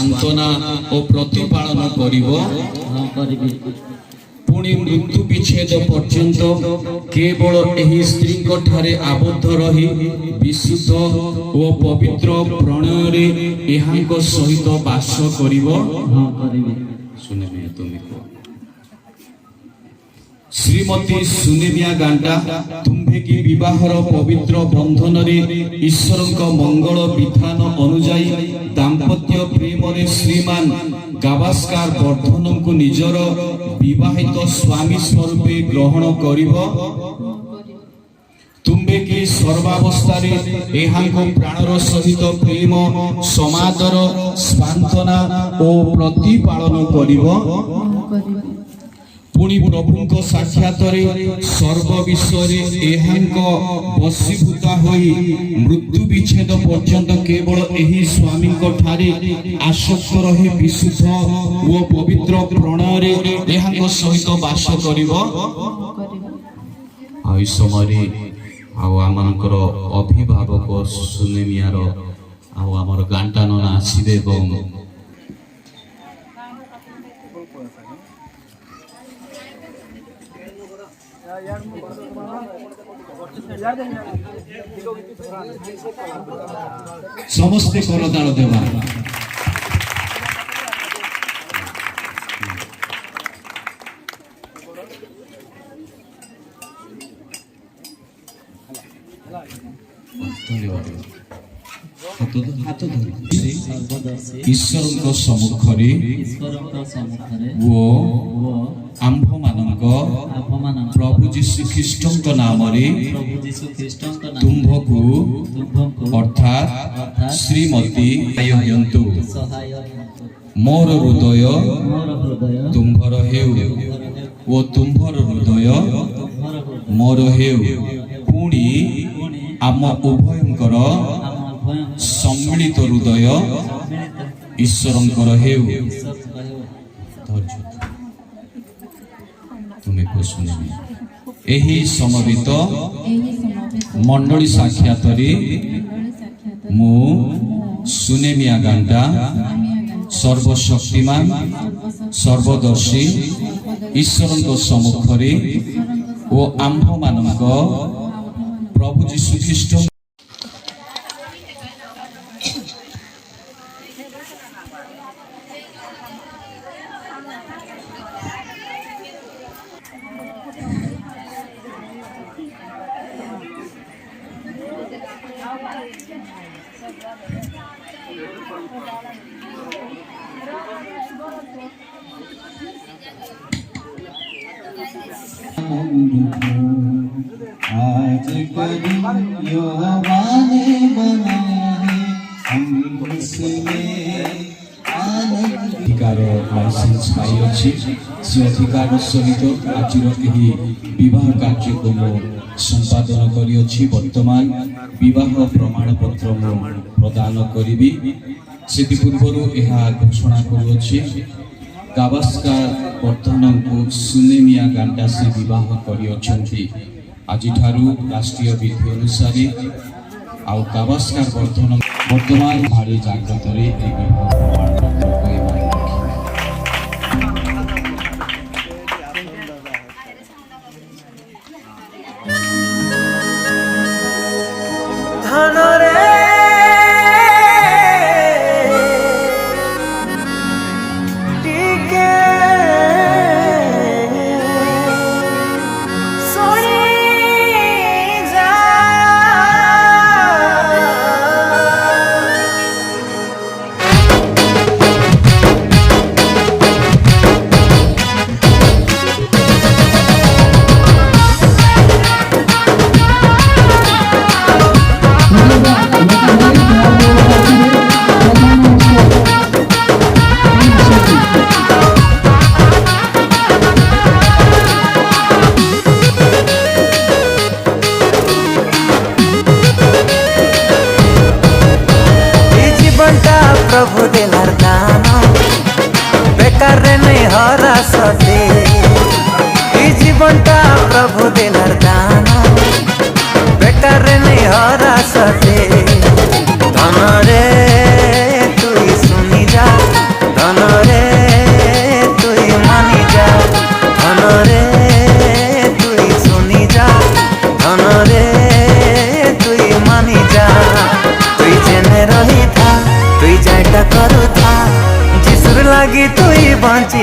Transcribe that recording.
सांत्वना और प्रतिपालन करिवो पुणी मृत्यु विच्छेद पर्यंत केवल एही स्त्री ठारे आबद्ध रही विशुद्ध और पवित्र प्रणय रे एहांक सहित वास करिवो। सुनेमे तुमे को श्रीमती सुनेमिया गांडा तुम्भे की विवाहर पवित्र बंधन रे ईश्वरक मंगल विधान अनुजाई दाम्पत्य प्रेम रे श्रीमान गावस्कर वर्धन को निजर विवाहित स्वामी स्वरूपे ग्रहण करिवो। तुम्बे की सर्वावस्था रे एहांको प्राणर सहित प्रेम समादर सांत्वना और प्रतिपालन करिवो। पुणी प्रभु को साक्षात सर्व विषय एहांक वशीभूता होई मृत्यु विच्छेद पर्यंत केवल एही स्वामी ठारे आसक्त रही विशुद्ध और पवित्र प्रणय रे एहांक सहित वास करिवो। आ समय आमर अभिभावक सुनेमियार आमर गांटा नना आसबे समस्ते करताल देवा ईश्वर सम्मुखरे वो आंभ मानक प्रभु जीशु ख्रीष्ट नाम तुम्भको अर्थात श्रीमती मोर हृदय तुम्भर हेउ ओ तुम्भर हृदय मोर हेउ पुणी आम उभयंकर सम्मिलित हृदय ईश्वरंकर हेउ। तुम्हें को सुनिबे एही समवेत मंडली साक्षात मु सुनेमिया गांडा सर्वशक्तिमान सर्वदर्शी ईश्वरंक सम्मुखरे ओ आंभ मानक प्रभु जीशु ख्रीष्ट आज करियो वाने बनाए हम उसमें अधिकार लाइसेंस पाई अछि से अधिकार सहित आजिर एही विवाह कार्यक्रम संपादन करी अछि। वर्तमान विवाह प्रमाण पत्र मु प्रदान करिबी सेति पूर्वरु एहा घोषणा करू अछि गावस्कर वर्धन को सुनेमिया गांडा से विवाह करी अछंती। आज राष्ट्रीय विधि अनुसार आउ गावस्कर वर्धन वर्तमान भारी जागृत रे प्रभु देलार दान बेकार नहीं हरा सटे जीवनटा प्रभु देलार दान बेकार नहीं हरा सटे धन रे तु सुनी जा লাগি তুই বাঁচি